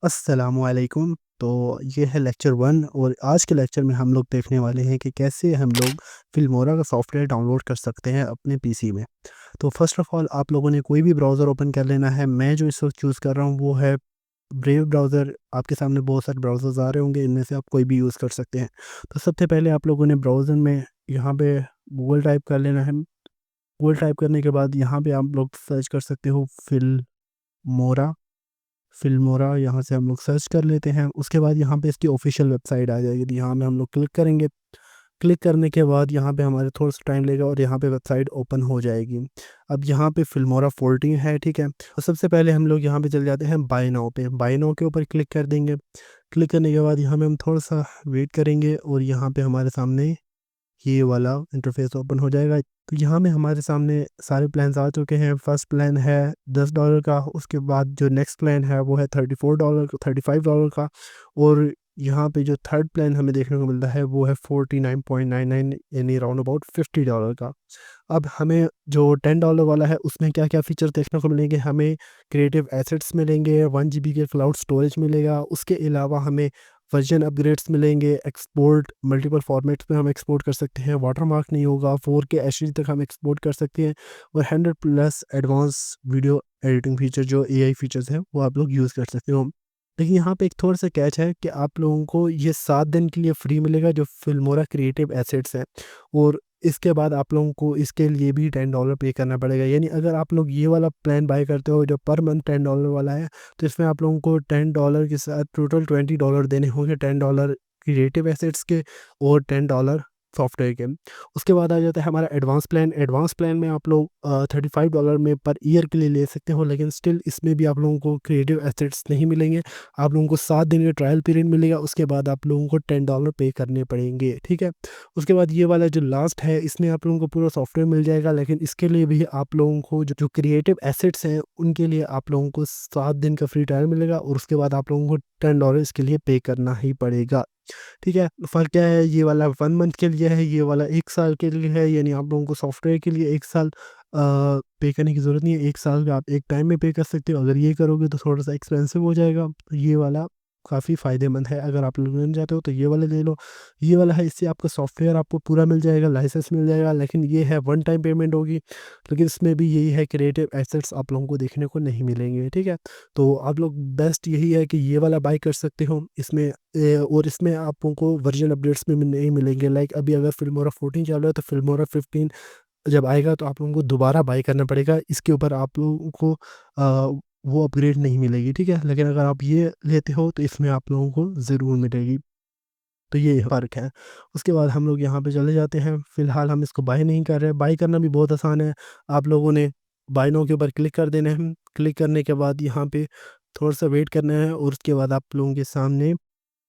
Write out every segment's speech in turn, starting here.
अस्सलामुअलैकुम। तो ये है लेक्चर 1 और आज के लेक्चर में हम लोग देखने वाले हैं कि कैसे हम लोग फ़िल्मोरा का सॉफ्टवेयर डाउनलोड कर सकते हैं अपने पीसी में। तो फ़र्स्ट ऑफ़ ऑल आप लोगों ने कोई भी ब्राउज़र ओपन कर लेना है। मैं जो इस वक़्त चूज़ कर रहा हूँ वो है ब्रेव ब्राउज़र। आपके सामने बहुत सारे ब्राउज़र्स आ रहे होंगे, इनमें से आप कोई भी यूज़ कर सकते हैं। तो सबसे पहले आप लोगों ने ब्राउज़र में यहाँ पे गूगल टाइप कर लेना है। गूगल टाइप करने के बाद यहाँ पे आप लोग सर्च कर सकते हो फ़िल्मोरा। फ़िल्मोरा यहाँ से हम लोग सर्च कर लेते हैं। उसके बाद यहाँ पे इसकी ऑफ़िशियल वेबसाइट आ जाएगी। तो यहाँ पे हम लोग क्लिक करेंगे। क्लिक करने के बाद यहाँ पे हमारे थोड़ा-सा टाइम लगेगा और यहाँ पे वेबसाइट ओपन हो जाएगी। अब यहाँ पे फ़िल्मोरा 14 है, ठीक है? तो सबसे पहले हम लोग यहाँ पे चले जाते हैं बाय नाउ पे। बाय नाउ के ऊपर क्लिक कर देंगे। क्लिक करने के बाद यहाँ पे हम थोड़ा-सा वेट करेंगे और यहाँ पे हमारे सामने ये वाला इंटरफ़ेस ओपन हो जाएगा। तो यहाँ में हमारे सामने सारे प्लान्स आ चुके हैं। फर्स्ट प्लान है $10 का, उसके बाद जो नेक्स्ट प्लान है वो है $34 $35 का और यहाँ पे जो थर्ड प्लान हमें देखने को मिलता है वो है 49.99 यानी अराउंड अबाउट $50 का। अब हमें जो $10 वाला है उसमें क्या-क्या फ़ीचर देखने को मिलेंगे, हमें क्रिएटिव एसेट्स मिलेंगे, 1 जीबी के क्लाउड स्टोरेज मिलेगा, उसके अलावा हमें वर्जन अपग्रेड्स मिलेंगे, एक्सपोर्ट मल्टीपल फॉर्मेट्स में हम एक्सपोर्ट कर सकते हैं, वाटरमार्क नहीं होगा, 4K एचडी तक हम एक्सपोर्ट कर सकते हैं और 100 plus advance video editing feature जो एआई फीचर्स हैं वो आप लोग यूज़ कर सकते हो। लेकिन यहाँ पे एक थोड़ा-सा कैच है कि आप लोगों को ये 7 दिन के लिए फ्री मिलेगा जो फ़िल्मोरा क्रिएटिव एसेट्स है और इसके बाद आप लोगों को इसके लिए भी $10 पे करना पड़ेगा। यानी अगर आप लोग ये वाला प्लान बाय करते हो जो पर मंथ $10 वाला है, तो इसमें आप लोगों को $10 के साथ टोटल $20 देने होंगे, $10 क्रिएटिव एसेट्स के और $10 सॉफ्टवेयर के। उसके बाद आ जाता है हमारा एडवांस प्लान। एडवांस प्लान में आप लोग $35 में पर ईयर के लिए ले सकते हो, लेकिन स्टिल इसमें भी आप लोगों को क्रिएटिव एसेट्स नहीं मिलेंगे। आप लोगों को 7 दिन का ट्रायल पीरियड मिलेगा, उसके बाद आप लोगों को $10 पे करने पड़ेंगे, ठीक है? उसके बाद ये वाला जो लास्ट है इसमें आप लोगों को पूरा सॉफ्टवेयर मिल जाएगा, लेकिन इसके लिए भी आप लोगों को जो क्रिएटिव एसेट्स हैं उनके लिए आप लोगों को 7 दिन का फ्री ट्रायल मिलेगा और उसके बाद आप लोगों को $10 इसके लिए पे करना ही पड़ेगा, ठीक है? फ़र्क क्या है, ये वाला 1 मंथ के लिए है, ये वाला 1 साल के लिए है, यानी आप लोगों को सॉफ्टवेयर के लिए 1 साल पे करने की ज़रूरत नहीं है, 1 साल का आप एक टाइम में पे कर सकते हो। अगर ये करोगे तो थोड़ा-सा एक्सपेंसिव हो जाएगा, तो ये वाला काफ़ी फ़ायदेमंद है। अगर आप लोग लेना चाहते हो तो ये वाला ले लो। ये वाला है, इससे आपका सॉफ्टवेयर आपको पूरा मिल जाएगा, लाइसेंस मिल जाएगा, लेकिन ये है वन टाइम पेमेंट होगी। लेकिन इसमें भी यही है, क्रिएटिव एसेट्स आप लोगों को देखने को नहीं मिलेंगे, ठीक है? तो आप लोग बेस्ट यही है कि ये वाला बाय कर सकते हो। इसमें और इसमें आपको वर्जन अपडेट्स भी नहीं मिलेंगे। लाइक अभी अगर फिल्मोरा 14 चल रहा है तो फिल्मोरा 15 जब आएगा तो आप लोगों को दोबारा बाय करना पड़ेगा। इसके ऊपर आप लोगों को वो अपग्रेड नहीं मिलेगी, ठीक है? लेकिन अगर आप ये लेते हो तो इसमें आप लोगों को ज़रूर मिलेगी। तो ये फ़र्क है। उसके बाद हम लोग यहाँ पे चले जाते हैं। फ़िलहाल हम इसको बाय नहीं कर रहे। बाय करना भी बहुत आसान है। आप लोगों ने बाय नाउ के ऊपर क्लिक कर देना है। क्लिक करने के बाद यहाँ पे थोड़ा-सा वेट करना है और उसके बाद आप लोगों के सामने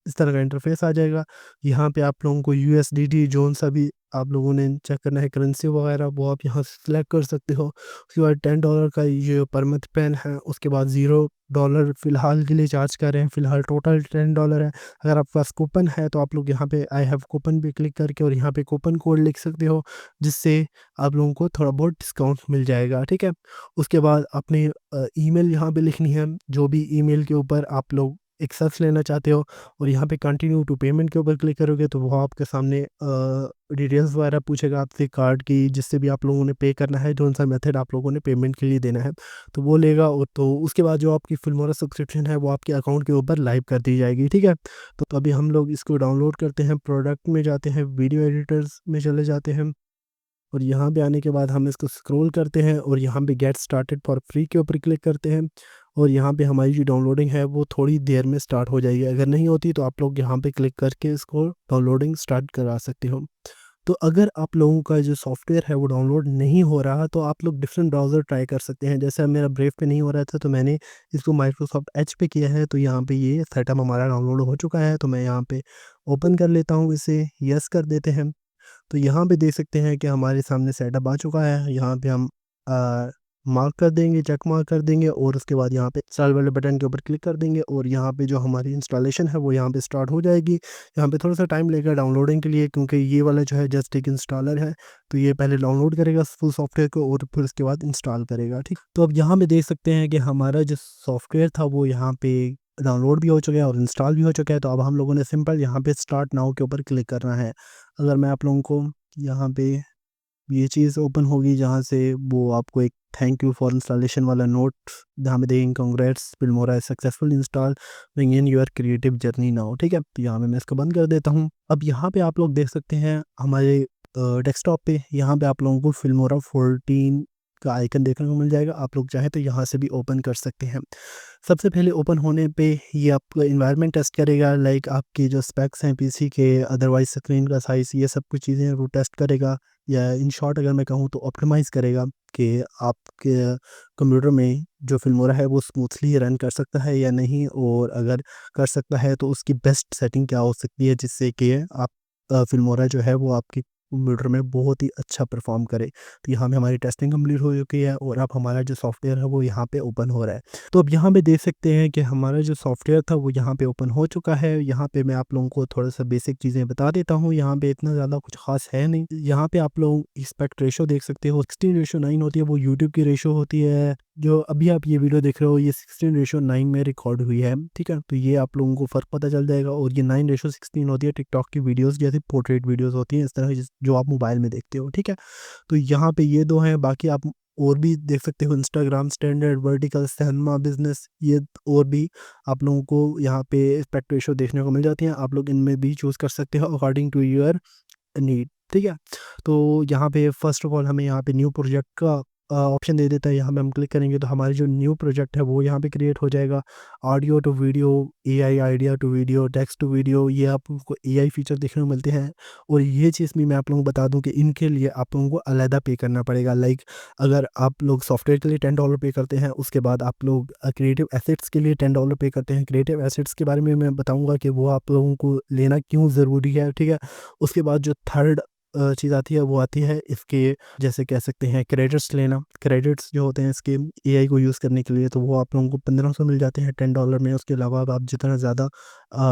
इस तरह का इंटरफ़ेस आ जाएगा। यहाँ पे आप लोगों को यूएसडीटी जौन-सा भी आप लोगों ने चेक करना है करेंसी वगैरह, वो आप यहाँ से सिलेक्ट कर सकते हो। उसके बाद $10 का ये पर मंथ प्लान है, उसके बाद $0 फ़िलहाल के लिए चार्ज कर रहे हैं। फ़िलहाल टोटल $10 है। अगर आपके पास कूपन है तो आप लोग यहाँ पे आई हैव कूपन पे क्लिक करके और यहाँ पे कूपन कोड लिख सकते हो, जिससे आप लोगों को थोड़ा बहुत डिस्काउंट मिल जाएगा, ठीक है? उसके बाद अपनी ईमेल यहाँ पे लिखनी है, जो भी ईमेल के ऊपर आप लोग एक्सेस लेना चाहते हो और यहाँ पे कंटिन्यू टू पेमेंट के ऊपर क्लिक करोगे तो वो आपके सामने डिटेल्स वगैरह पूछेगा आपसे कार्ड की, जिससे भी आप लोगों ने पे करना है, कौन सा मेथड आप लोगों ने पेमेंट के लिए देना है, तो वो लेगा। और तो उसके बाद जो आपकी फिल्मोरा सब्सक्रिप्शन है वो आपके अकाउंट के ऊपर लाइव कर दी जाएगी, ठीक है? तो अभी हम लोग इसको डाउनलोड करते हैं, प्रोडक्ट में जाते हैं, वीडियो एडिटर्स में चले जाते हैं और यहाँ पे आने के बाद हम इसको स्क्रॉल करते हैं और यहाँ पे गेट स्टार्टेड फॉर फ्री के ऊपर क्लिक करते हैं और यहाँ पे हमारी जो डाउनलोडिंग है वो थोड़ी देर में स्टार्ट हो जाएगी। अगर नहीं होती तो आप लोग यहाँ पे क्लिक करके इसको डाउनलोडिंग स्टार्ट करा सकते हो। तो अगर आप लोगों का जो सॉफ्टवेयर है वो डाउनलोड नहीं हो रहा तो आप लोग डिफरेंट ब्राउज़र ट्राई कर सकते हैं। जैसे अब मेरा ब्रेव पे नहीं हो रहा था तो मैंने इसको माइक्रोसॉफ्ट एज पे किया है, तो यहाँ पे ये सेटअप हमारा डाउनलोड हो चुका है। तो मैं यहाँ पे ओपन कर लेता हूँ इसे, यस कर देते हैं। तो यहाँ पे देख सकते हैं कि हमारे सामने सेटअप आ चुका है। यहाँ पे हम मार्क कर देंगे, चेक मार्क कर देंगे और उसके बाद यहाँ पे इंस्टॉल वाले बटन के ऊपर क्लिक कर देंगे और यहाँ पे जो हमारी इंस्टॉलेशन है वो यहाँ पे स्टार्ट हो जाएगी। यहाँ पे थोड़ा-सा टाइम लगेगा डाउनलोडिंग के लिए, क्योंकि ये वाला जो है जस्ट एक इंस्टॉलर है। तो ये पहले डाउनलोड करेगा फुल सॉफ्टवेयर को और फिर उसके बाद इंस्टॉल करेगा, ठीक। तो अब यहाँ पे देख सकते हैं कि हमारा जो सॉफ्टवेयर था वो यहाँ पे डाउनलोड भी हो चुका है और इंस्टॉल भी हो चुका है। तो अब हम लोगों ने सिंपल यहाँ पे स्टार्ट नाउ के ऊपर क्लिक करना है। अगर मैं आप लोगों को यहाँ पे ये चीज़ ओपन होगी जहाँ से वो आपको एक थैंक यू फॉर इंस्टॉलेशन वाला नोट जहाँ पे देखेंगे कांग्रेट्स फिल्मोरा है successful install in your creative journey now. ठीक है, तो यहाँ पे मैं इसको बंद कर देता हूँ। अब यहाँ पे आप लोग देख सकते हैं हमारे डेस्कटॉप पे यहाँ पे आप लोगों को फिल्मोरा 14 का आइकन देखने को मिल जाएगा। आप लोग चाहे तो यहाँ से भी ओपन कर सकते हैं। सबसे पहले ओपन होने पे ये आपका एनवायरनमेंट टेस्ट करेगा, लाइक आपके जो स्पेक्स हैं पीसी के, अदरवाइज स्क्रीन का साइज़, ये सब कुछ चीज़ें वो टेस्ट करेगा। या इन शॉर्ट अगर मैं कहूँ तो ऑप्टिमाइज़ करेगा कि आपके कंप्यूटर में जो फिल्मोरा है वो स्मूथली रन कर सकता है या नहीं, और अगर कर सकता है तो उसकी बेस्ट सेटिंग क्या हो सकती है जिससे कि आप फिल्मोरा जो है वो आपकी कंप्यूटर में बहुत ही अच्छा परफॉर्म करे। तो यहाँ पे हमारी टेस्टिंग कंप्लीट हो चुकी है और अब हमारा जो सॉफ्टवेयर है वो यहाँ पे ओपन हो रहा है। तो अब यहाँ पे देख सकते हैं कि हमारा जो सॉफ्टवेयर था वो यहाँ पे ओपन हो चुका है। यहाँ पे मैं आप लोगों को थोड़ा-सा बेसिक चीज़ें बता देता हूँ। यहाँ पे इतना ज़्यादा कुछ ख़ास है नहीं। यहाँ पे आप लोग एस्पेक्ट रेशो देख सकते हो, 16:9 होती है, वो यूट्यूब की रेशो होती है। जो अभी आप ये वीडियो देख रहे हो ये 16:9 में रिकॉर्ड हुई है, ठीक है? तो ये आप लोगों को फ़र्क पता चल जाएगा। और ये 9:16 होती है टिकटॉक की वीडियोज़ जैसे पोर्ट्रेट वीडियोज़ होती हैं, इस तरह जिस जो आप मोबाइल में देखते हो, ठीक है? तो यहाँ पे ये 2 हैं, बाकी आप और भी देख सकते हो Instagram standard, vertical, cinema, business, ये और भी आप लोगों को यहाँ पे एस्पेक्ट रेशो देखने को मिल जाती हैं। आप लोग इनमें भी चूज़ कर सकते हो अकॉर्डिंग टू योर नीड, ठीक है? तो यहाँ पे फ़र्स्ट ऑफ ऑल हमें यहाँ पे न्यू प्रोजेक्ट का ऑप्शन दे देता है। यहाँ पे हम क्लिक करेंगे तो हमारे जो न्यू प्रोजेक्ट है वो यहाँ पे क्रिएट हो जाएगा। Audio to video, AI idea to video, text to video, ये आपको एआई फीचर देखने को मिलते हैं। और ये चीज़ भी मैं आप लोगों को बता दूँ कि इनके लिए आप लोगों को अलहदा पे करना पड़ेगा। लाइक अगर आप लोग सॉफ्टवेयर के लिए $10 पे करते हैं, उसके बाद आप लोग क्रिएटिव एसेट्स के लिए $10 पे करते हैं। क्रिएटिव एसेट्स के बारे में मैं बताऊँगा कि वो आप लोगों को लेना क्यों ज़रूरी है, ठीक है? उसके बाद जो थर्ड चीज़ आती है वो आती है इसके, जैसे कह सकते हैं क्रेडिट्स लेना। क्रेडिट्स जो होते हैं इसके एआई को यूज़ करने के लिए, तो वो आप लोगों को 1500 मिल जाते हैं $10 में। उसके अलावा आप जितना ज़्यादा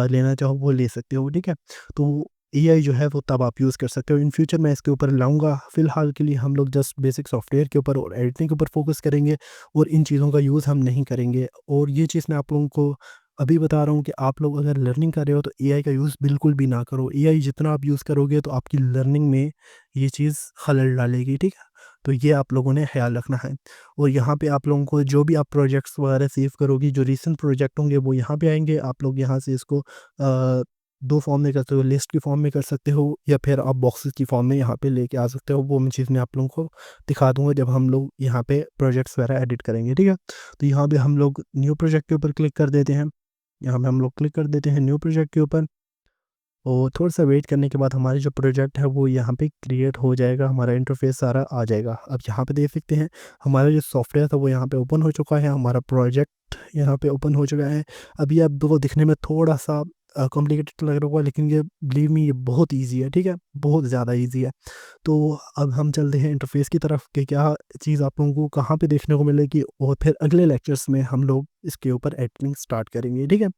लेना चाहो वो ले सकते हो, ठीक है? तो एआई जो है वो तब आप यूज़ कर सकते हो। इन फ्यूचर मैं इसके ऊपर लाऊँगा। फ़िलहाल के लिए हम लोग जस्ट बेसिक सॉफ्टवेयर के ऊपर और एडिटिंग के ऊपर फ़ोकस करेंगे और इन चीज़ों का यूज़ हम नहीं करेंगे। और ये चीज़ मैं आप लोगों को अभी बता रहा हूँ कि आप लोग अगर लर्निंग कर रहे हो तो एआई का यूज़ बिल्कुल भी ना करो। एआई जितना आप यूज़ करोगे तो आपकी लर्निंग में ये चीज़ खलल डालेगी, ठीक है? तो ये आप लोगों ने ख़्याल रखना है। और यहाँ पे आप लोगों को जो भी आप प्रोजेक्ट्स वगैरह सेव करोगे, जो रीसेंट प्रोजेक्ट होंगे वो यहाँ पे आएँगे। आप लोग यहाँ से इसको 2 फॉर्म में कर सकते हो, लिस्ट की फॉर्म में कर सकते हो या फिर आप बॉक्सेस की फॉर्म में यहाँ पे लेके आ सकते हो। वो मैं चीज़ मैं आप लोगों को दिखा दूँगा जब हम लोग यहाँ पे प्रोजेक्ट्स वगैरह एडिट करेंगे, ठीक है? तो यहाँ पे हम लोग न्यू प्रोजेक्ट के ऊपर क्लिक कर देते हैं। यहाँ पे हम लोग क्लिक कर देते हैं न्यू प्रोजेक्ट के ऊपर और थोड़ा-सा वेट करने के बाद हमारी जो प्रोजेक्ट है वो यहाँ पे क्रिएट हो जाएगा, हमारा इंटरफ़ेस सारा आ जाएगा। अब यहाँ पे देख सकते हैं हमारा जो सॉफ्टवेयर था वो यहाँ पे ओपन हो चुका है, हमारा प्रोजेक्ट यहाँ पे ओपन हो चुका है। अभी आप देखो दिखने में थोड़ा-सा कॉम्प्लिकेटेड लग रहा होगा, लेकिन ये बिलीव मी ये बहुत ईज़ी है, ठीक है? बहुत ज़्यादा ईज़ी है। तो अब हम चलते हैं इंटरफ़ेस की तरफ कि क्या चीज़ आप लोगों को कहाँ पे देखने को मिलेगी, और फिर अगले लेक्चर्स में हम लोग इसके ऊपर एडिटिंग स्टार्ट करेंगे, ठीक है?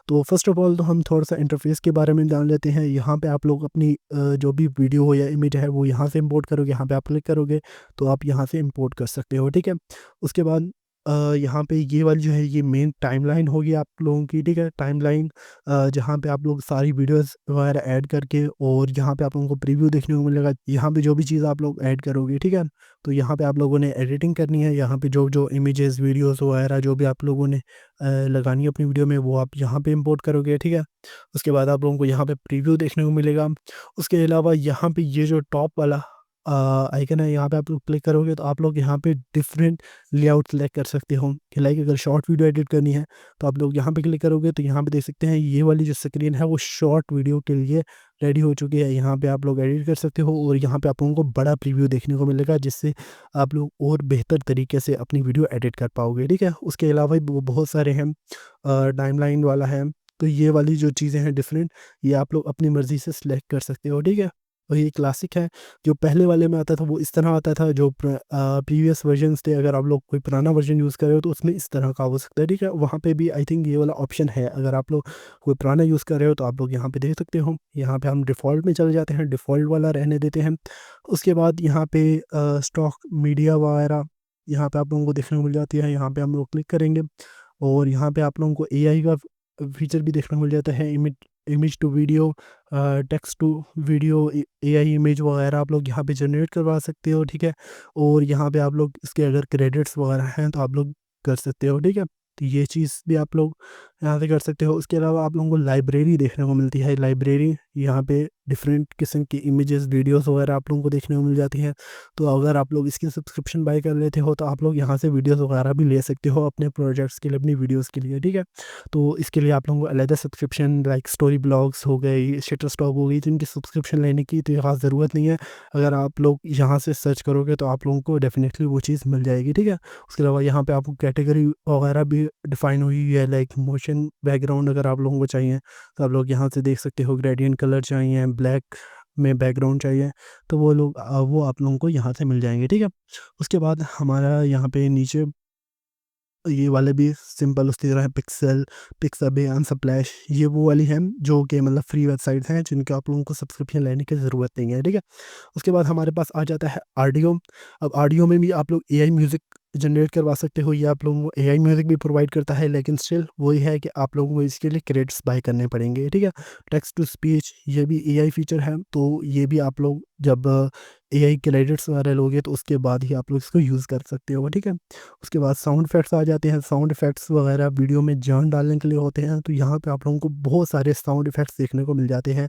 तो फर्स्ट ऑफ ऑल तो हम थोड़ा-सा इंटरफ़ेस के बारे में जान लेते हैं। यहाँ पे आप लोग अपनी जो भी वीडियो हो या इमेज है वो यहाँ से इम्पोर्ट करोगे, यहाँ पे आप क्लिक करोगे तो आप यहाँ से इम्पोर्ट कर सकते हो, ठीक है? उसके बाद यहाँ पे ये वाली जो है ये मेन टाइमलाइन होगी आप लोगों की, ठीक है? टाइमलाइन जहाँ पे आप लोग सारी वीडियोज़ वगैरह ऐड करके, और यहाँ पे आप लोगों को प्रीव्यू देखने को मिलेगा। यहाँ पे जो भी चीज़ आप लोग ऐड करोगे, ठीक है? तो यहाँ पे आप लोगों ने एडिटिंग करनी है। यहाँ पे जो-जो इमेजेस, वीडियोज़ वगैरह जो भी आप लोगों ने लगानी है अपनी वीडियो में वो आप यहाँ पे इम्पोर्ट करोगे, ठीक है? उसके बाद आप लोगों को यहाँ पे प्रीव्यू देखने को मिलेगा। उसके अलावा यहाँ पे ये जो टॉप वाला आइकन है, यहाँ पे आप लोग क्लिक करोगे तो आप लोग यहाँ पे डिफरेंट लेआउट सेलेक्ट कर सकते हो कि लाइक अगर शॉर्ट वीडियो एडिट करनी है तो आप लोग यहाँ पे क्लिक करोगे तो यहाँ पे देख सकते हैं ये वाली जो स्क्रीन है वो शॉर्ट वीडियो के लिए रेडी हो चुकी है। यहाँ पे आप लोग एडिट कर सकते हो और यहाँ पे आप लोगों को बड़ा प्रीव्यू देखने को मिलेगा, जिससे आप लोग और बेहतर तरीके से अपनी वीडियो एडिट कर पाओगे, ठीक है? उसके अलावा भी बहुत सारे हैं, टाइमलाइन वाला है। तो ये वाली जो चीज़ें हैं डिफरेंट, ये आप लोग अपनी मर्ज़ी से सिलेक्ट कर सकते हो, ठीक है? और ये क्लासिक है। जो पहले वाले में आता था वो इस तरह आता था, जो प्रीवियस वर्जन्स थे, अगर आप लोग कोई पुराना वर्जन यूज़ कर रहे हो तो उसमें इस तरह का हो सकता है, ठीक है? वहाँ पे भी आई थिंक ये वाला ऑप्शन है। अगर आप लोग कोई पुराना यूज़ कर रहे हो तो आप लोग यहाँ पे देख सकते हो। यहाँ पे हम डिफ़ॉल्ट में चले जाते हैं, डिफ़ॉल्ट वाला रहने देते हैं। उसके बाद यहाँ पे स्टॉक मीडिया वगैरह यहाँ पे आप लोगों को देखने को मिल जाती है। यहाँ पे हम लोग क्लिक करेंगे और यहाँ पे आप लोगों को एआई का फीचर भी देखने को मिल जाता है, image to video, text to video, AI image वगैरह आप लोग यहाँ पे जनरेट करवा सकते हो, ठीक है। और यहाँ पे आप लोग इसके अगर क्रेडिट्स वगैरह हैं तो आप लोग कर सकते हो, ठीक है। तो ये चीज़ भी आप लोग यहाँ से कर सकते हो। उसके अलावा आप लोगों को लाइब्रेरी देखने को मिलती है। लाइब्रेरी यहाँ पे डिफरेंट किस्म की इमेजेस, वीडियोस वगैरह आप लोगों को देखने को मिल जाती हैं। तो अगर आप लोग इसकी सब्सक्रिप्शन बाय कर लेते हो तो आप लोग यहाँ से वीडियोस वगैरह भी ले सकते हो अपने प्रोजेक्ट्स के लिए, अपनी वीडियोस के लिए, ठीक है। तो इसके लिए आप लोगों को अलग सब्सक्रिप्शन लाइक स्टोरी ब्लॉग्स हो गई, शटरस्टॉक हो गई, तो इनकी सब्सक्रिप्शन लेने की तो खास ज़रूरत नहीं है। अगर आप लोग यहाँ से सर्च करोगे तो आप लोगों को डेफिनेटली वो चीज़ मिल जाएगी, ठीक है। उसके अलावा यहाँ पे आपको कैटेगरी वगैरह भी डिफाइन हुई है, लाइक मोशन बैकग्राउंड अगर आप लोगों को चाहिए तो आप लोग यहाँ से देख सकते हो। ग्रेडियंट कलर चाहिए, ब्लैक में बैकग्राउंड चाहिए, तो वो लोग वो आप लोगों को यहाँ से मिल जाएंगे, ठीक है। उसके बाद हमारा यहाँ पे नीचे ये वाले भी सिंपल उसी तरह है, पिक्सल, पिक्साबे, अनस्प्लैश, ये वो वाली हैं जो कि मतलब फ्री वेबसाइट्स हैं जिनका आप लोगों को सब्सक्रिप्शन लेने की ज़रूरत नहीं है, ठीक है। उसके बाद हमारे पास आ जाता है ऑडियो। अब ऑडियो में भी आप लोग एआई म्यूज़िक जनरेट करवा सकते हो, ये आप लोगों को एआई म्यूज़िक भी प्रोवाइड करता है, लेकिन स्टिल वही है कि आप लोगों को इसके लिए क्रेडिट्स बाय करने पड़ेंगे, ठीक है। टेक्स्ट टू स्पीच ये भी एआई फीचर है, तो ये भी आप लोग जब एआई क्रेडिट्स वगैरह लोगे तो उसके बाद ही आप लोग इसको यूज़ कर सकते हो, ठीक है। उसके बाद साउंड इफ़ेक्ट्स आ जाते हैं। साउंड इफ़ेक्ट्स वगैरह वीडियो में जान डालने के लिए होते हैं, तो यहाँ पे आप लोगों को बहुत सारे साउंड इफ़ेक्ट्स देखने को मिल जाते हैं,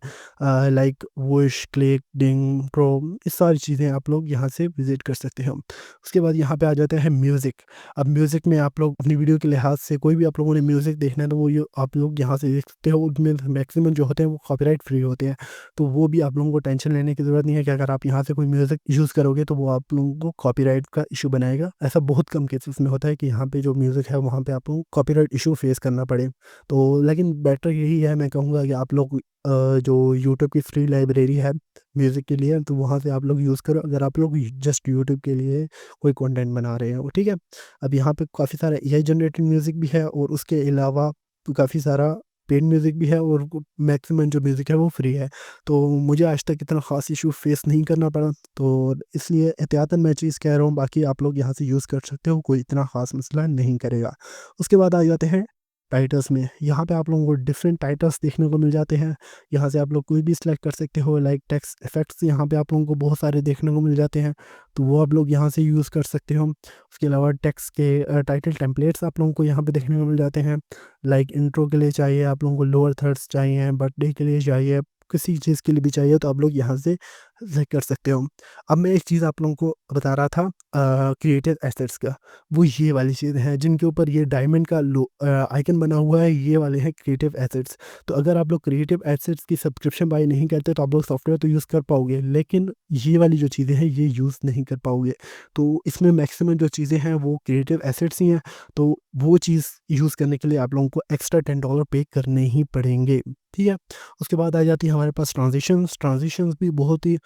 लाइक वुश, क्लिक, डिंग, प्रो, ये सारी चीज़ें आप लोग यहाँ से विज़िट कर सकते हो। उसके बाद यहाँ पे आ जाता है म्यूज़िक। अब म्यूज़िक में आप लोग अपनी वीडियो के लिहाज से कोई भी आप लोगों ने म्यूज़िक देखना है तो वो ये आप लोग यहाँ से देख सकते हो। उनमें मैक्सिमम जो होते हैं वो कॉपीराइट फ्री होते हैं, तो वो भी आप लोगों को टेंशन लेने की ज़रूरत नहीं है कि अगर आप यहाँ से कोई म्यूज़िक यूज़ करोगे तो वो आप लोगों को कॉपीराइट का इशू बनाएगा। ऐसा बहुत कम केसेस में होता है कि यहाँ पे जो म्यूज़िक है वहाँ पे आप लोगों को कॉपीराइट इशू फेस करना पड़े। तो लेकिन बेटर यही है, मैं कहूँगा कि आप लोग जो यूट्यूब की फ्री लाइब्रेरी है म्यूज़िक के लिए, तो वहाँ से आप लोग यूज़ करो अगर आप लोग जस्ट यूट्यूब के लिए कोई कंटेंट बना रहे हो, ठीक है। अब यहाँ पे काफ़ी सारा एआई जनरेटेड म्यूज़िक भी है और उसके अलावा काफ़ी सारा पेड म्यूज़िक भी है, और मैक्सिमम जो म्यूज़िक है वो फ्री है। तो मुझे आज तक इतना ख़ास इशू फेस नहीं करना पड़ा, तो इसलिए एहतियातन मैं चीज़ कह रहा हूँ। बाकी आप लोग यहाँ से यूज़ कर सकते हो, कोई इतना ख़ास मसला नहीं करेगा। उसके बाद आ जाते हैं टाइटल्स में। यहाँ पे आप लोगों को डिफरेंट टाइटल्स देखने को मिल जाते हैं। यहाँ से आप लोग कोई भी सिलेक्ट कर सकते हो, लाइक टेक्स्ट इफेक्ट्स यहाँ पे आप लोगों को बहुत सारे देखने को मिल जाते हैं, तो वो आप लोग यहाँ से यूज़ कर सकते हो। उसके अलावा टेक्स्ट के टाइटल टेम्पलेट्स आप लोगों को यहाँ पे देखने को मिल जाते हैं, लाइक इंट्रो के लिए चाहिए आप लोगों को, लोअर थर्ड्स चाहिए, बर्थडे के लिए चाहिए, किसी चीज़ के लिए भी चाहिए तो आप लोग यहाँ से सेलेक्ट कर सकते हो। अब मैं एक चीज़ आप लोगों को बता रहा था क्रिएटिव एसेट्स का, वो ये वाली चीज़ है जिनके ऊपर ये डायमंड का आइकन बना हुआ है, ये वाले हैं क्रिएटिव एसेट्स। तो अगर आप लोग क्रिएटिव एसेट्स की सब्सक्रिप्शन बाय नहीं करते तो आप लोग सॉफ्टवेयर तो यूज़ कर पाओगे, लेकिन ये वाली जो चीज़ें हैं ये यूज़ नहीं कर पाओगे। तो इसमें मैक्सिमम जो चीज़ें हैं वो क्रिएटिव एसेट्स ही हैं, तो वो चीज़ यूज़ करने के लिए आप लोगों को एक्स्ट्रा $10 पे करने ही पड़ेंगे, ठीक है। उसके बाद आ जाती है हमारे पास ट्रांजिशंस। ट्रांजिशंस भी बहुत ही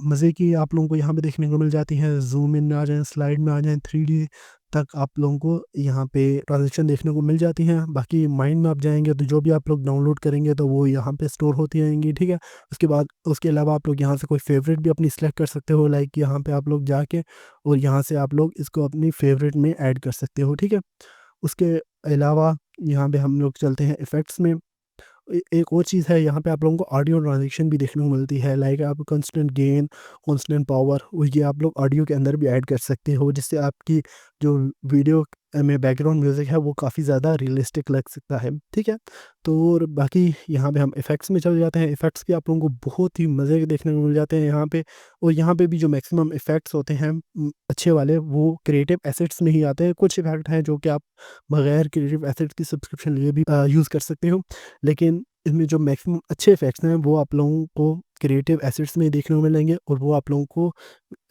मज़े की आप लोगों को यहाँ पे देखने को मिल जाती हैं। ज़ूम इन आ जाएँ, स्लाइड में आ जाएँ, 3D तक आप लोगों को यहाँ पे ट्रांज़िशन देखने को मिल जाती हैं। बाकी माइंड में आप जाएँगे तो जो भी आप लोग डाउनलोड करेंगे तो वो यहाँ पे स्टोर होती रहेंगी, ठीक है। उसके बाद उसके अलावा आप लोग यहाँ से कोई फ़ेवरेट भी अपनी सेलेक्ट कर सकते हो, लाइक यहाँ पे आप लोग जाके और यहाँ से आप लोग इसको अपनी फ़ेवरेट में ऐड कर सकते हो, ठीक है। उसके अलावा यहाँ पे हम लोग चलते हैं इफ़ेक्ट्स में। एक और चीज़ है, यहाँ पे आप लोगों को ऑडियो ट्रांज़ैक्शन भी देखने को मिलती है, लाइक आप कांस्टेंट गेन, कांस्टेंट पावर, और ये आप लोग ऑडियो के अंदर भी ऐड कर सकते हो, जिससे आपकी जो वीडियो में बैकग्राउंड म्यूज़िक है वो काफ़ी ज़्यादा रियलिस्टिक लग सकता है, ठीक है। तो और बाकी यहाँ पे हम इफ़ेक्ट्स में चले जाते हैं। इफ़ेक्ट्स भी आप लोगों को बहुत ही मज़े के देखने को मिल जाते हैं यहाँ पे, और यहाँ पे भी जो मैक्सिमम इफ़ेक्ट्स होते हैं अच्छे वाले, वो क्रिएटिव एसेट्स में ही आते हैं। कुछ इफ़ेक्ट हैं जो कि आप बगैर क्रिएटिव एसेट्स की सब्सक्रिप्शन लिए भी यूज़ कर सकते हो, लेकिन इसमें जो मैक्सिमम अच्छे इफ़ेक्ट्स हैं वो आप लोगों को क्रिएटिव एसेट्स में ही देखने को मिलेंगे, और वो आप लोगों को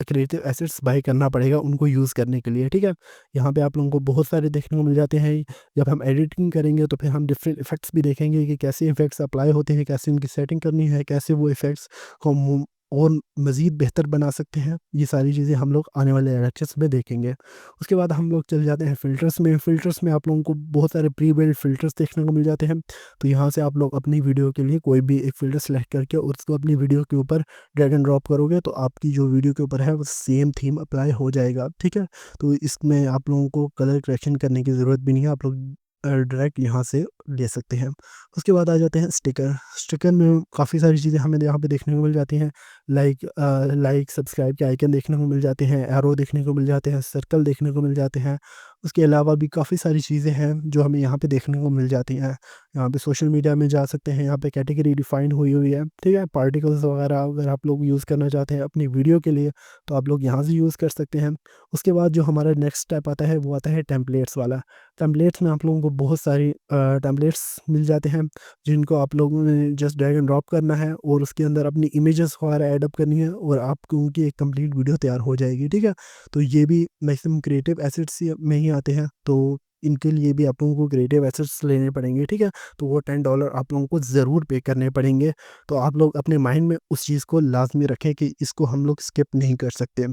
क्रिएटिव एसेट्स बाय करना पड़ेगा उनको यूज़ करने के लिए, ठीक है। यहाँ पे आप लोगों को बहुत सारे देखने को मिल जाते हैं। जब हम एडिटिंग करेंगे तो फिर हम डिफरेंट इफ़ेक्ट्स भी देखेंगे कि कैसे इफ़ेक्ट्स अप्लाई होते हैं, कैसे उनकी सेटिंग करनी है, कैसे वो इफ़ेक्ट्स को हम और मज़ीद बेहतर बना सकते हैं। ये सारी चीज़ें हम लोग आने वाले लेक्चर्स में देखेंगे। उसके बाद हम लोग चले जाते हैं फ़िल्टर्स में। फ़िल्टर्स में आप लोगों को बहुत सारे प्री बिल्ट फ़िल्टर्स देखने को मिल जाते हैं। तो यहाँ से आप लोग अपनी वीडियो के लिए कोई भी एक फ़िल्टर सेलेक्ट करके और उसको अपनी वीडियो के ऊपर ड्रैग एंड ड्रॉप करोगे तो आपकी जो वीडियो के ऊपर है वो सेम थीम अप्लाई हो जाएगा, ठीक है। तो इसमें आप लोगों को कलर करेक्शन करने की ज़रूरत भी नहीं है। आप लोग डायरेक्ट यहाँ से ले सकते हैं। उसके बाद आ जाते हैं स्टिकर। स्टिकर में काफ़ी सारी चीज़ें हमें यहाँ पे देखने को मिल जाती हैं, लाइक सब्सक्राइब के आइकन देखने को मिल जाते हैं, एरो देखने को मिल जाते हैं, सर्कल देखने को मिल जाते हैं। उसके अलावा भी काफ़ी सारी चीज़ें हैं जो हमें यहाँ पे देखने को मिल जाती हैं। यहाँ पे सोशल मीडिया में जा सकते हैं, यहाँ पे कैटेगरी डिफाइन हुई हुई है, ठीक है। पार्टिकल्स वगैरह अगर आप लोग यूज़ करना चाहते हैं अपनी वीडियो के लिए तो आप लोग यहाँ से यूज़ कर सकते हैं। उसके बाद जो हमारा नेक्स्ट स्टेप आता है वो आता है टेम्पलेट्स वाला। टेम्पलेट्स में आप लोगों को बहुत सारी टेम्पलेट्स मिल जाते हैं जिनको आप लोगों ने जस्ट ड्रैग एंड ड्रॉप करना है और उसके अंदर अपनी इमेजेस वगैरह ऐड अप करनी है और आपको उनकी एक कंप्लीट वीडियो तैयार हो जाएगी, ठीक है। तो ये भी मैक्सिमम क्रिएटिव एसेट्स में ही आते हैं, तो इनके लिए भी आप लोगों को क्रिएटिव एसेट्स लेने पड़ेंगे, ठीक है। तो वो $10 आप लोगों को ज़रूर पे करने पड़ेंगे। तो आप लोग अपने माइंड में उस चीज़ को लाजमी रखें कि इसको हम लोग स्किप नहीं कर सकते।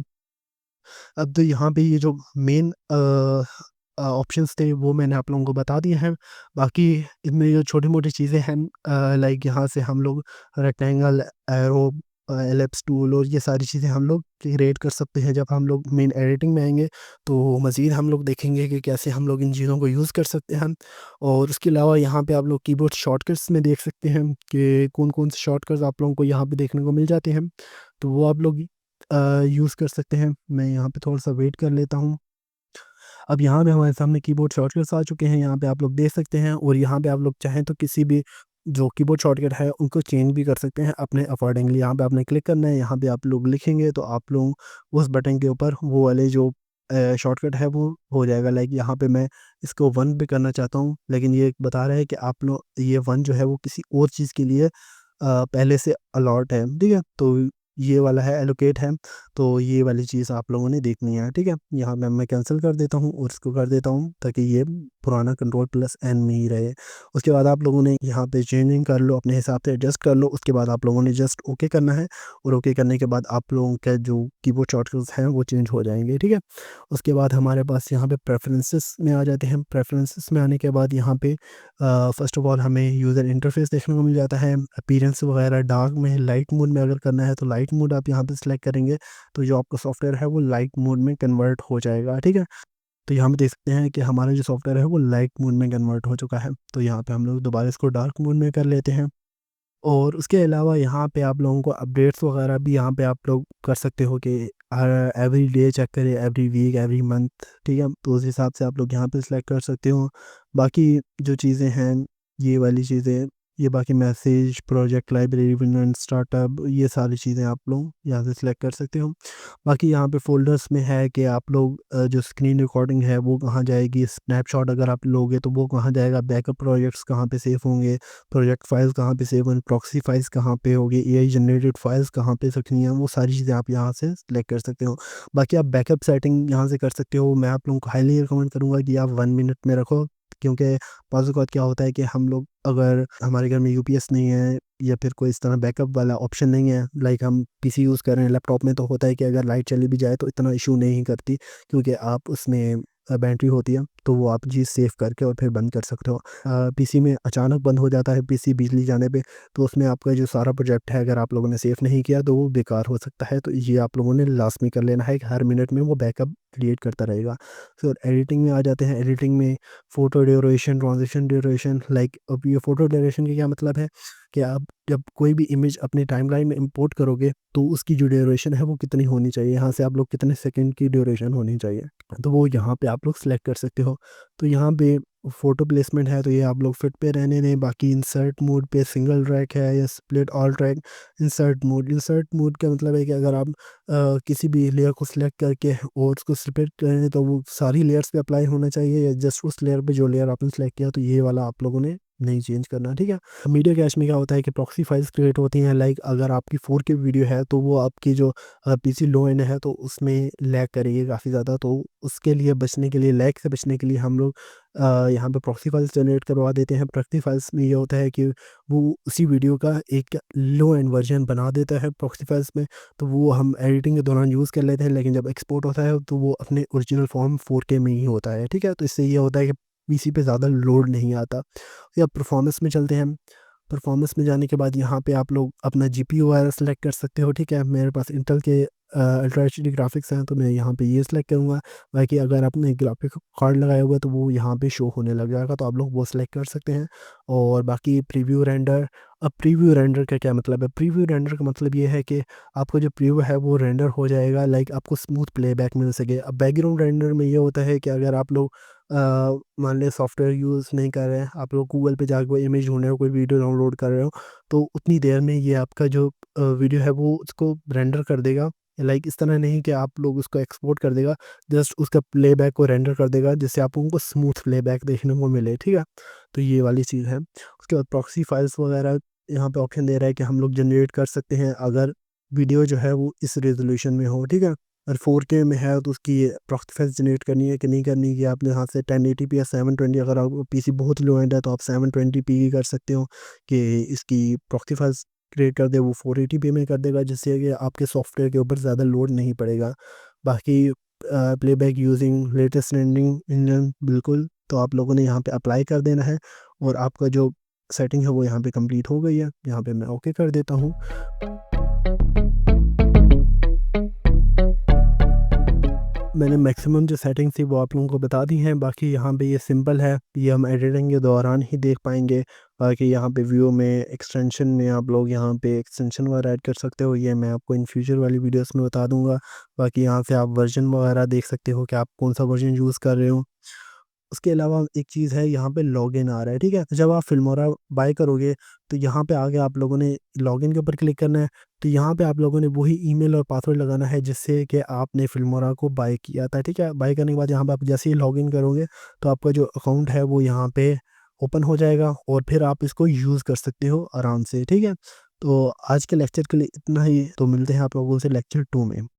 अब तो यहाँ पे ये जो मेन ऑप्शंस थे वो मैंने आप लोगों को बता दिए हैं। बाकी इनमें जो छोटी-मोटी चीज़ें हैं, लाइक यहाँ से हम लोग रेक्टेंगल, एरो, एलिप्स टूल और ये सारी चीज़ें हम लोग क्रिएट कर सकते हैं। जब हम लोग मेन एडिटिंग में आएँगे तो मज़ीद हम लोग देखेंगे कि कैसे हम लोग इन चीज़ों को यूज़ कर सकते हैं। और उसके अलावा यहाँ पे आप लोग कीबोर्ड शॉर्टकट्स में देख सकते हैं कि कौन-कौन से शॉर्टकट्स आप लोगों को यहाँ पे देखने को मिल जाते हैं। तो वो आप लोग यूज़ कर सकते हैं। मैं यहाँ पे थोड़ा-सा वेट कर लेता हूँ। अब यहाँ पे हमारे सामने कीबोर्ड शॉर्टकट्स आ चुके हैं, यहाँ पे आप लोग देख सकते हैं और यहाँ पे आप लोग चाहें तो किसी भी जो कीबोर्ड शॉर्टकट है उनको चेंज भी कर सकते हैं अपने अकॉर्डिंगली। यहाँ पे आपने क्लिक करना है, यहाँ पे आप लोग लिखेंगे तो आप लोग उस बटन के ऊपर वो वाले जो शॉर्टकट है वो हो जाएगा। लाइक यहाँ पे मैं इसको 1 पे करना चाहता हूँ, लेकिन ये बता रहा है कि आप लोग ये 1 जो है वो किसी और चीज़ के लिए पहले से अलॉट है, ठीक है? तो ये वाला है एलोकेट है, तो ये वाली चीज़ आप लोगों ने देखनी है, ठीक है? यहाँ पे मैं कैंसल कर देता हूँ और इसको कर देता हूँ ताकि ये पुराना कंट्रोल+N में ही रहे। उसके बाद आप लोगों ने यहाँ पे चेंजिंग कर लो, अपने हिसाब से एडजस्ट कर लो। उसके बाद आप लोगों ने जस्ट ओके करना है और ओके करने के बाद आप लोगों का जो कीबोर्ड शॉर्टकट्स हैं वो चेंज हो जाएँगे, ठीक है? उसके बाद हमारे पास यहाँ पे प्रेफ़रेंसेस में आ जाते हैं। प्रेफ़रेंसेस में आने के बाद यहाँ पे फ़र्स्ट ऑफ़ ऑल हमें यूज़र इंटरफ़ेस देखने को मिल जाता है। अपीयरेंस वगैरह डार्क में, लाइट मोड में अगर करना है तो लाइट मोड आप यहाँ पे सिलेक्ट करेंगे, तो जो आपका सॉफ्टवेयर है वो लाइट मोड में कन्वर्ट हो जाएगा, ठीक है? तो यहाँ पे देख सकते हैं कि हमारा जो सॉफ्टवेयर है वो लाइट मोड में कन्वर्ट हो चुका है। तो यहाँ पे हम लोग दोबारा इसको डार्क मोड में कर लेते हैं। और उसके अलावा यहाँ पे आप लोगों को अपडेट्स वगैरह भी यहाँ पे आप लोग कर सकते हो कि एवरी डे चेक करें, एवरी वीक, एवरी मंथ, ठीक है? तो उस हिसाब से आप लोग यहाँ पे सिलेक्ट कर सकते हो। बाकी जो चीज़ें हैं, ये वाली चीज़ें, ये बाकी message, project, library, win startup, ये सारी चीज़ें आप लोग यहाँ से सिलेक्ट कर सकते हो। बाकी यहाँ पे फ़ोल्डर्स में है कि आप लोग जो स्क्रीन रिकॉर्डिंग है वो कहाँ जाएगी, स्नैपशॉट अगर आप लोगे तो वो कहाँ जाएगा, बैकअप प्रोजेक्ट्स कहाँ पे सेव होंगे, प्रोजेक्ट फाइल्स कहाँ पे सेव होंगी, प्रॉक्सी फाइल्स कहाँ पे होगी, एआई जनरेटेड फाइल्स कहाँ पे रखनी है, वो सारी चीज़ें आप यहाँ से सिलेक्ट कर सकते हो। बाकी आप बैकअप सेटिंग यहाँ से कर सकते हो। मैं आप लोगों को हाईली रिकमेंड करूँगा कि आप 1 मिनट में रखो, क्योंकि बाज़ औक़ात क्या होता है कि हम लोग अगर हमारे घर में यूपीएस नहीं है या फिर कोई इस तरह बैकअप वाला ऑप्शन नहीं है, लाइक हम पीसी यूज़ कर रहे हैं, लैपटॉप में तो होता है कि अगर लाइट चली भी जाए तो इतना इशू नहीं करती, क्योंकि आप उसमें बैटरी होती है, तो वो आप चीज़ सेव करके और फिर बंद कर सकते हो। पीसी में अचानक बंद हो जाता है पीसी बिजली जाने पे, तो उसमें आपका जो सारा प्रोजेक्ट है अगर आप लोगों ने सेव नहीं किया तो वो बेकार हो सकता है। तो ये आप लोगों ने लाज़मी कर लेना है कि हर मिनट में वो बैकअप क्रिएट करता रहेगा। फिर एडिटिंग में आ जाते हैं। एडिटिंग में photo duration, transition duration, like अब ये फ़ोटो ड्यूरेशन का क्या मतलब है कि आप जब कोई भी इमेज अपनी टाइमलाइन में इंपोर्ट करोगे तो उसकी जो ड्यूरेशन है वो कितनी होनी चाहिए, यहाँ से आप लोग कितने सेकंड की ड्यूरेशन होनी चाहिए, तो वो यहाँ पे आप लोग सेलेक्ट कर सकते हो। तो यहाँ पे फ़ोटो प्लेसमेंट है तो ये आप लोग फिट पे रहने दें। बाकी इंसर्ट मोड पे सिंगल ट्रैक है या split all track. Insert mode का मतलब है कि अगर आप किसी भी लेयर को सिलेक्ट करके और उसको स्प्लिट करें तो वो सारी लेयर्स पे अप्लाई होना चाहिए या जस्ट उस लेयर पे जो लेयर आपने सिलेक्ट किया, तो ये वाला आप लोगों ने नहीं चेंज करना, ठीक है। मीडिया कैश में क्या होता है कि प्रॉक्सी फाइल्स क्रिएट होती हैं, लाइक अगर आपकी 4K वीडियो है तो वो आपकी जो पीसी लो एंड है तो उसमें लैग करेगी काफ़ी ज़्यादा, तो उसके लिए बचने के लिए, लैग से बचने के लिए हम लोग यहाँ पे प्रॉक्सी फाइल्स जनरेट करवा देते हैं। प्रॉक्सी फाइल्स में ये होता है कि वो उसी वीडियो का एक लो एंड वर्जन बना देता है प्रॉक्सी फाइल्स में, तो वो हम एडिटिंग के दौरान यूज़ कर लेते हैं, लेकिन जब एक्सपोर्ट होता है तो वो अपने ओरिजिनल फॉर्म 4K में ही होता है, ठीक है। तो इससे ये होता है कि पीसी पे ज़्यादा लोड नहीं आता। या परफॉर्मेंस में चलते हैं। परफॉर्मेंस में जाने के बाद यहाँ पे आप लोग अपना जीपीयू वगैरह सेलेक्ट कर सकते हो, ठीक है। मेरे पास इंटेल के अल्ट्रा एचडी ग्राफिक्स हैं तो मैं यहाँ पे ये सेलेक्ट करूँगा। बाकी अगर आपने ग्राफिक कार्ड लगाया हुआ है तो वो यहाँ पे शो होने लग जाएगा, तो आप लोग वो सेलेक्ट कर सकते हैं। और बाकी प्रीव्यू रेंडर, अब प्रीव्यू रेंडर का क्या मतलब है? प्रीव्यू रेंडर का मतलब ये है कि आपको जो प्रीव्यू है वो रेंडर हो जाएगा, लाइक आपको स्मूथ प्लेबैक मिल सके। अब बैकग्राउंड रेंडर में ये होता है कि अगर आप लोग मान लें सॉफ्टवेयर यूज़ नहीं कर रहे हैं, आप लोग गूगल पे जाके कोई इमेज ढूंढ रहे हो, कोई वीडियो डाउनलोड कर रहे हो, तो उतनी देर में ये आपका जो वीडियो है वो उसको रेंडर कर देगा। लाइक इस तरह नहीं कि आप लोग उसको एक्सपोर्ट कर देगा, जस्ट उसका प्लेबैक को रेंडर कर देगा जिससे आप लोगों को स्मूथ प्लेबैक देखने को मिले, ठीक है? तो ये वाली चीज़ है। उसके बाद प्रॉक्सी फाइल्स वगैरह यहाँ पे ऑप्शन दे रहा है कि हम लोग जनरेट कर सकते हैं अगर वीडियो जो है वो इस रेजोल्यूशन में हो, ठीक है? और 4K में है तो उसकी प्रॉक्सी फाइल्स जनरेट करनी है कि नहीं करनी है, आपने यहाँ से 1080p या 720, अगर आप पीसी बहुत लो एंड है तो आप 720p की कर सकते हो कि इसकी प्रॉक्सी फाइल्स क्रिएट कर दे, वो 480p में कर देगा जिससे कि आपके सॉफ्टवेयर के ऊपर ज़्यादा लोड नहीं पड़ेगा। बाकी playback using latest trending engine, बिल्कुल, तो आप लोगों ने यहाँ पे अप्लाई कर देना है और आपका जो सेटिंग है वो यहाँ पे कंप्लीट हो गई है। यहाँ पे मैं ओके कर देता हूँ। मैंने मैक्सिमम जो सेटिंग थी वो आप लोगों को बता दी हैं। बाकी यहाँ पे ये सिंपल है, ये हम एडिटिंग के दौरान ही देख पाएंगे। बाकी यहाँ पे व्यू में एक्सटेंशन में आप लोग यहाँ पे एक्सटेंशन वगैरह ऐड कर सकते हो, ये मैं आपको इन फ्यूचर वाली वीडियोस में बता दूंगा। बाकी यहाँ से आप वर्जन वगैरह देख सकते हो कि आप कौन सा वर्जन यूज़ कर रहे हो। उसके अलावा एक चीज़ है, यहाँ पे लॉगिन आ रहा है, ठीक है? जब आप फिल्मोरा बाय करोगे तो यहाँ पे आगे आप लोगों ने लॉगिन के ऊपर क्लिक करना है। तो यहाँ पे आप लोगों ने वही ईमेल और पासवर्ड लगाना है जिससे कि आपने फिल्मोरा को बाय किया था, ठीक है? बाय करने के बाद यहाँ पे आप जैसे ही लॉगिन करोगे तो आपका जो अकाउंट है वो यहाँ पे ओपन हो जाएगा और फिर आप इसको यूज़ कर सकते हो आराम से, ठीक है? तो आज के लेक्चर के लिए इतना ही, तो मिलते हैं आप लोगों से लेक्चर 2 में।